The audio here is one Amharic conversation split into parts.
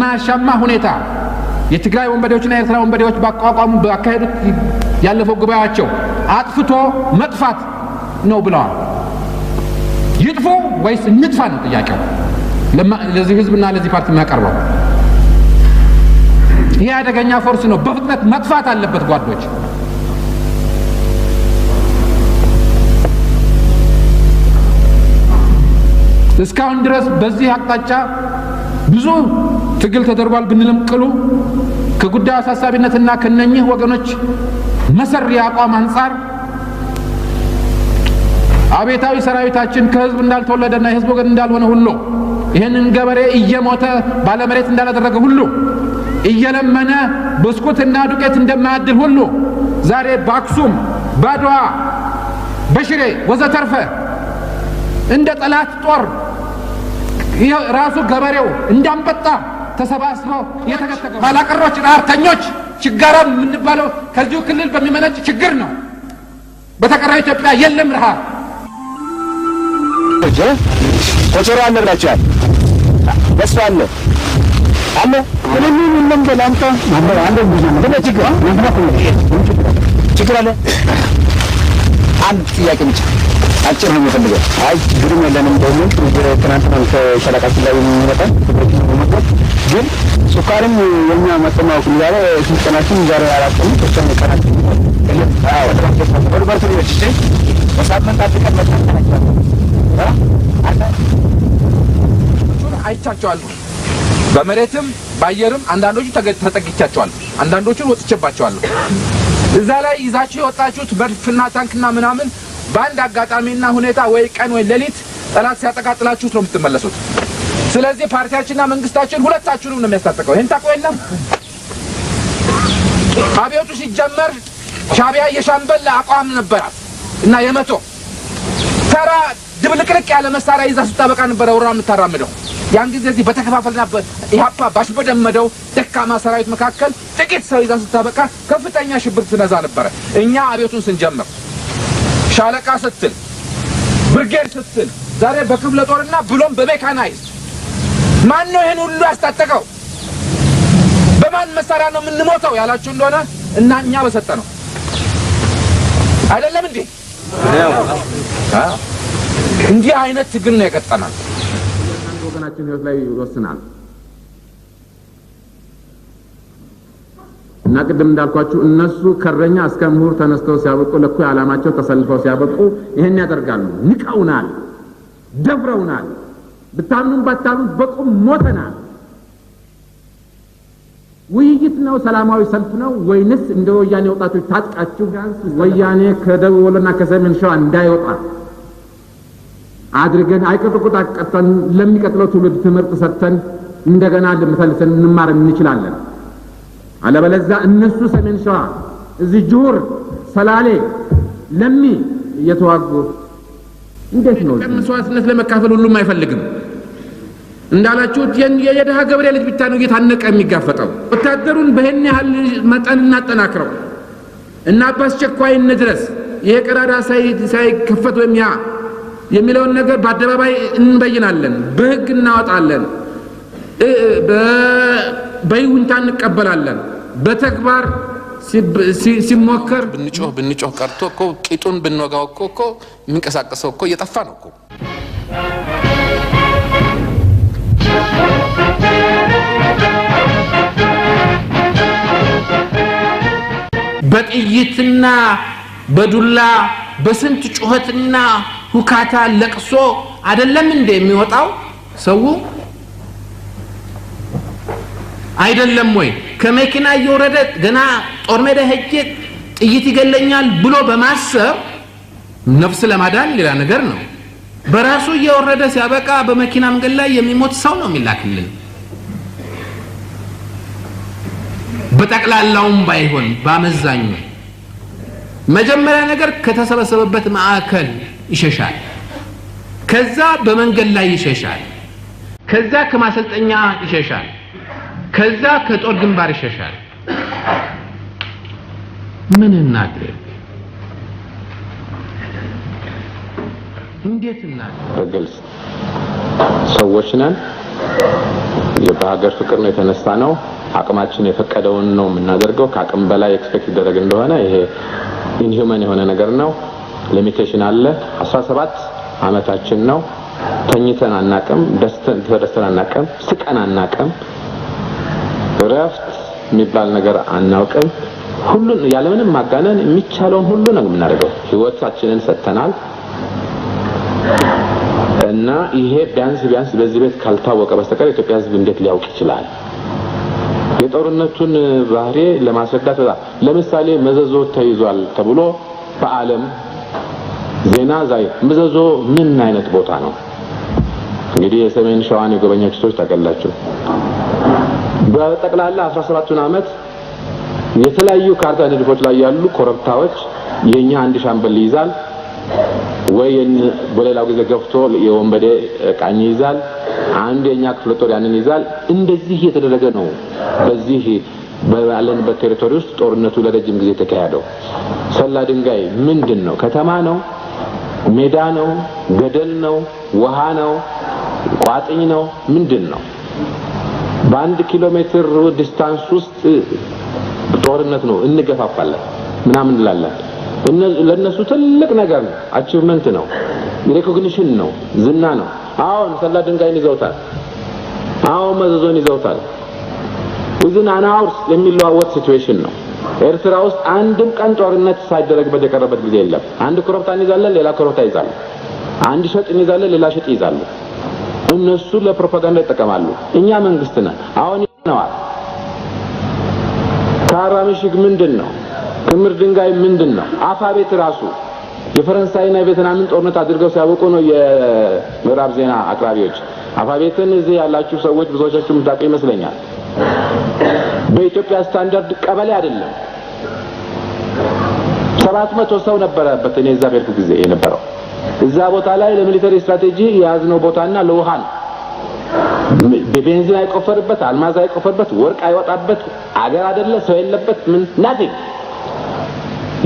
በማያሻማ ሁኔታ የትግራይ ወንበዴዎችና የኤርትራ ወንበዴዎች ባቋቋሙ ባካሄዱት ያለፈው ጉባኤያቸው አጥፍቶ መጥፋት ነው ብለዋል። ይጥፉ ወይስ እንጥፋ ነው ጥያቄው ለዚህ ህዝብና ለዚህ ፓርቲ የሚያቀርበው። ይሄ አደገኛ ፎርስ ነው፣ በፍጥነት መጥፋት አለበት ጓዶች። እስካሁን ድረስ በዚህ አቅጣጫ ብዙ ትግል ተደርጓል ብንልም ቅሉ ከጉዳዩ አሳሳቢነትና ከነኚህ ወገኖች መሰሪ አቋም አንጻር አቤታዊ ሰራዊታችን ከህዝብ እንዳልተወለደና የህዝብ ወገን እንዳልሆነ ሁሉ ይሄንን ገበሬ እየሞተ ባለመሬት እንዳላደረገ ሁሉ እየለመነ ብስኩትና ዱቄት እንደማያድል ሁሉ ዛሬ በአክሱም ባድዋ በሽሬ ወዘተርፈ እንደ ጠላት ጦር ራሱ ገበሬው እንዳንበጣ ተሰባስበው የተከተከው ባላቀሮች አርተኞች ችጋራም የምንባለው ከዚሁ ክልል በሚመነጭ ችግር ነው። በተቀረው ኢትዮጵያ የለም ረሃብ። ኮቸሮ አለ ብላችኋል። በሱ አለ ምንም መንገድ አንተ ማመራ አንደ ብዙ ችግር አለ። አንድ ጥያቄ ብቻ አጭር ነው የምፈልገው። አይ ችግር የለንም ደግሞ ትናንትና ከሸለቃችን ላይ የሚመጣ ግን ሱካርም የኛ መጠናው ያለ ስልጠናችን ዛሬ አራተኛ ተሰነ ቀናት ወደ ባርቱ ይወጪ በሳምንት አጥቀን መጣናቸው አይቻቸዋለሁ። በመሬትም ባየርም አንዳንዶቹ ተጠግቻቸዋለሁ፣ አንዳንዶቹን ወጥቼባቸዋለሁ። እዛ ላይ ይዛችሁ የወጣችሁት መድፍና ታንክና ምናምን በአንድ አጋጣሚና ሁኔታ ወይ ቀን ወይ ሌሊት ጠላት ሲያጠቃጥላችሁት ነው የምትመለሱት። ስለዚህ ፓርቲያችንና መንግስታችን ሁለታችሁንም ነው የሚያስታጥቀው። ይሄን ታውቁ የለም? አብዮቱ ሲጀመር ሻዕቢያ የሻምበል አቋም ነበራት እና የመቶ ተራ ድብልቅልቅ ያለ መሳሪያ ይዛ ስታበቃ ነበር ወራ የምታራምደው። ያን ጊዜ እዚህ በተከፋፈልና ኢህአፓ ባሽበደመደው ደካማ ሰራዊት መካከል ጥቂት ሰው ይዛ ስታበቃ ከፍተኛ ሽብር ትነዛ ነበር። እኛ አብዮቱን ስንጀምር ሻለቃ ስትል ብርጌድ ስትል ዛሬ በክፍለ ጦርና ብሎም በሜካናይዝ ማን ነው ይሄን ሁሉ ያስታጠቀው? በማን መሳሪያ ነው የምንሞተው ያላችሁ እንደሆነ እና እኛ በሰጠነው አይደለም እንዴ? እንዲህ አይነት ትግል ነው የቀጠናል። አንድ ወገናችን ህይወት ላይ ይወስናል እና ቅድም እንዳልኳችሁ እነሱ ከረኛ እስከ ምሁር ተነስተው ሲያበቁ ለኩ ዓላማቸው ተሰልፈው ሲያበቁ ይሄን ያደርጋሉ። ንቀውናል፣ ደፍረውናል። ብታምኑም ባታምኑ በቁም ሞተናል። ውይይት ነው ሰላማዊ ሰልፍ ነው ወይንስ እንደ ወያኔ ወጣቶች ታጥቃችሁ ወያኔ ከደቡብ ወሎና ከሰሜን ሸዋ እንዳይወጣ አድርገን አይቀጥቁጥ አቀጠን ለሚቀጥለው ትውልድ ትምህርት ሰጥተን እንደገና ለምሳሌ እንማር እንችላለን። አለበለዚያ እነሱ ሰሜን ሸዋ እዚህ ጁር ሰላሌ ለሚ እየተዋጉ እንዴት ነው መስዋዕትነት ለመካፈል ሁሉም አይፈልግም። እንዳላችሁት የደሃ ገበሬ ልጅ ብቻ ነው እየታነቀ የሚጋፈጠው። ወታደሩን በእኛ ያህል መጠን እናጠናክረው እና በአስቸኳይ እንድረስ ይሄ ቀዳዳ ሳይከፈት ወይም ያ የሚለውን ነገር በአደባባይ እንበይናለን፣ በህግ እናወጣለን፣ በይሁንታ እንቀበላለን። በተግባር ሲሞከር ብንጮህ ቀርቶ እኮ ቂጡን ብንወጋው እኮ የሚንቀሳቀሰው እኮ እየጠፋ ነው እኮ። በጥይትና በዱላ በስንት ጩኸትና ሁካታ ለቅሶ አይደለም እንደ የሚወጣው ሰው አይደለም ወይ? ከመኪና እየወረደ ገና ጦር ሜዳ ሄጄ ጥይት ይገለኛል ብሎ በማሰብ ነፍስ ለማዳን ሌላ ነገር ነው። በራሱ እየወረደ ሲያበቃ በመኪና መንገድ ላይ የሚሞት ሰው ነው የሚላክልን። በጠቅላላውም ባይሆን ባመዛኙ መጀመሪያ ነገር ከተሰበሰበበት ማዕከል ይሸሻል፣ ከዛ በመንገድ ላይ ይሸሻል፣ ከዛ ከማሰልጠኛ ይሸሻል፣ ከዛ ከጦር ግንባር ይሸሻል። ምን እናድርግ? እንዴት እናድርግ? በግልጽ ሰዎች ነን። በሀገር ፍቅር ነው የተነሳ ነው። አቅማችን የፈቀደውን ነው የምናደርገው። ከአቅም በላይ ኤክስፔክት ይደረግ እንደሆነ ይሄ ኢንሂውመን የሆነ ነገር ነው። ሊሚቴሽን አለ። 17 ዓመታችን ነው። ተኝተን አናቅም፣ ደስተን አናቅም፣ ስቀን አናቅም፣ ረፍት የሚባል ነገር አናውቅም። ሁሉን ያለምንም ማጋነን የሚቻለውን ሁሉ ነው የምናደርገው። ህይወታችንን ሰጥተናል እና ይሄ ቢያንስ በዚህ ቤት ካልታወቀ በስተቀር ኢትዮጵያ ህዝብ እንዴት ሊያውቅ ይችላል? የጦርነቱን ባህሪ ለማስረዳት ለምሳሌ መዘዞ ተይዟል ተብሎ በዓለም ዜና ዛይ መዘዞ ምን አይነት ቦታ ነው? እንግዲህ የሰሜን ሸዋን የጎበኛችሁ ሰዎች ታውቃላችሁ። በጠቅላላ 17 ዓመት የተለያዩ ካርታ ንድፎች ላይ ያሉ ኮረብታዎች የኛ አንድ ሻምበል ይይዛል ወይ በሌላው ጊዜ ገፍቶ የወንበዴ ቃኝ ይይዛል። አንድ የኛ ክፍለ ጦር ያንን ይዛል። እንደዚህ የተደረገ ነው። በዚህ ባለንበት ቴሪቶሪ ውስጥ ጦርነቱ ለረጅም ጊዜ ተካሄደው። ሰላ ድንጋይ ምንድነው? ከተማ ነው? ሜዳ ነው? ገደል ነው? ውሃ ነው? ቋጥኝ ነው? ምንድነው? በአንድ ኪሎ ሜትር ዲስታንስ ውስጥ ጦርነት ነው። እንገፋፋለን ምናምን እንላለን። ለነሱ ትልቅ ነገር ነው። አቺቭመንት ነው። ሪኮግኒሽን ነው። ዝና ነው። አሁን ሰላ ድንጋይን ይዘውታል። አሁን መዘዞን ይዘውታል። within an hours የሚለዋወጥ ሲቹዌሽን ነው። ኤርትራ ውስጥ አንድም ቀን ጦርነት ሳይደረግበት የቀረበት ጊዜ የለም። አንድ ኮረብታ ይዛለን፣ ሌላ ኮረብታ ይዛሉ። አንድ ሸጥ ይዛለን፣ ሌላ ሸጥ ይዛሉ። እነሱ ለፕሮፓጋንዳ ይጠቀማሉ። እኛ መንግስት ነን። አሁን ነዋል ካራምሽግ ምንድነው? ክምር ድንጋይ ምንድነው? አፋቤት ራሱ የፈረንሳይና የቬትናምን ጦርነት አድርገው ሲያበቁ ነው የምዕራብ ዜና አቅራቢዎች አፋቤትን እዚህ ያላችሁ ሰዎች ብዙዎቻችሁ ምታውቁ ይመስለኛል። በኢትዮጵያ ስታንዳርድ ቀበሌ አይደለም። 700 ሰው ነበረበት እኔ እዛ በርኩ ጊዜ የነበረው። እዛ ቦታ ላይ ለሚሊተሪ ስትራቴጂ የያዝነው ቦታና ለውሃን በቤንዚን አይቆፈርበት፣ አልማዝ አይቆፈርበት፣ ወርቅ አይወጣበት አገር አይደለ፣ ሰው የለበት፣ ምን ናቲንግ።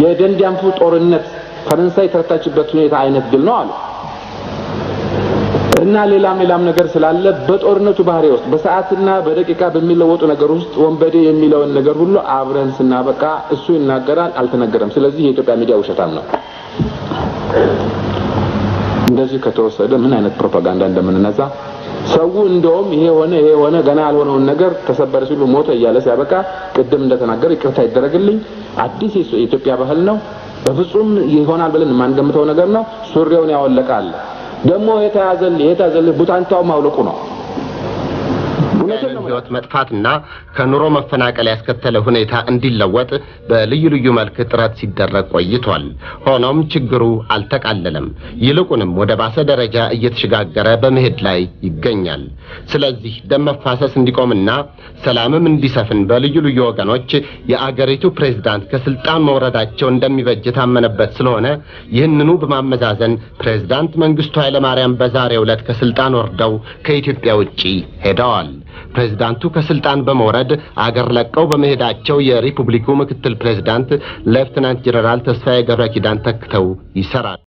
የደንዲያንፉ ጦርነት ፈረንሳይ ተረታችበት ሁኔታ አይነት ድል ነው አሉ። እና ሌላም ነገር ስላለ በጦርነቱ ባህሪ ውስጥ በሰዓትና በደቂቃ በሚለወጡ ነገር ውስጥ ወንበዴ የሚለውን ነገር ሁሉ አብረን ስናበቃ እሱ ይናገራል፣ አልተነገረም። ስለዚህ የኢትዮጵያ ሚዲያ ውሸታም ነው። እንደዚህ ከተወሰደ ምን አይነት ፕሮፓጋንዳ እንደምንነዛ ሰው እንደውም ይሄ ሆነ ገና ያልሆነውን ነገር ተሰበረ ሲሉ ሞተ እያለ ሲያበቃ ቅድም እንደተናገረ ይቅርታ ይደረግልኝ አዲስ የኢትዮጵያ ባህል ነው። በፍጹም ይሆናል ብለን ማንገምተው ነገር ነው። ሱሪውን ያወለቃል ደግሞ የተያዘል ቡታንታው ማውለቁ ነው። ህይወት መጥፋትና ከኑሮ መፈናቀል ያስከተለ ሁኔታ እንዲለወጥ በልዩ መልክ ጥረት ሲደረግ ቆይቷል። ሆኖም ችግሩ አልተቃለለም። ይልቁንም ወደ ባሰ ደረጃ እየተሸጋገረ በመሄድ ላይ ይገኛል። ስለዚህ ደም መፋሰስ እንዲቆምና ሰላምም እንዲሰፍን በልዩ ወገኖች የአገሪቱ ፕሬዝዳንት ከስልጣን መውረዳቸው እንደሚበጅ ታመነበት ስለሆነ ይህንኑ በማመዛዘን ፕሬዝዳንት መንግስቱ ኃይለማርያም በዛሬው ዕለት ከስልጣን ወርደው ከኢትዮጵያ ውጪ ሄደዋል። ፕሬዝዳንቱ ከስልጣን በመውረድ አገር ለቀው በመሄዳቸው የሪፑብሊኩ ምክትል ፕሬዝዳንት ሌፍተናንት ጀነራል ተስፋዬ ገብረኪዳን ተክተው ይሰራል።